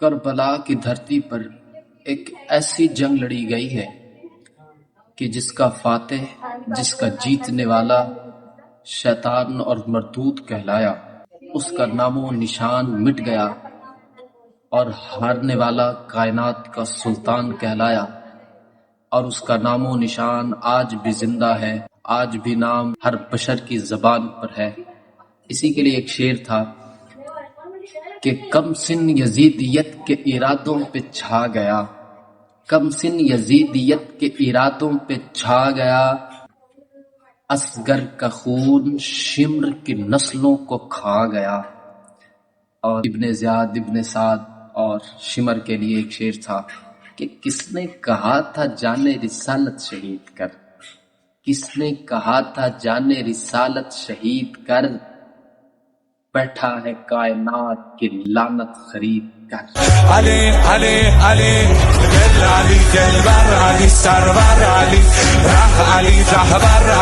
کربلا کی دھرتی پر ایک ایسی جنگ لڑی گئی ہے کہ جس کا فاتح، جس کا جیتنے والا شیطان اور مردود کہلایا، اس کا نام و نشان مٹ گیا، اور ہارنے والا کائنات کا سلطان کہلایا، اور اس کا نام و نشان آج بھی زندہ ہے، آج بھی نام ہر بشر کی زبان پر ہے۔ اسی کے لیے ایک شعر تھا کہ کم سن یزیدیت کے ارادوں پہ چھا گیا، کم سن یزیدیت کے ارادوں پہ چھا گیا، اصغر کا خون شمر کی نسلوں کو کھا گیا۔ اور ابن زیاد، ابن سعد اور شمر کے لیے ایک شعر تھا کہ کس نے کہا تھا جانے رسالت شہید کر، کس نے کہا تھا جانے رسالت شہید کر، بیٹھا ہے کائنات کی لعنت خرید کر۔ علی علی علی دل علی دلبر علی سرور علی رخ علی رهبر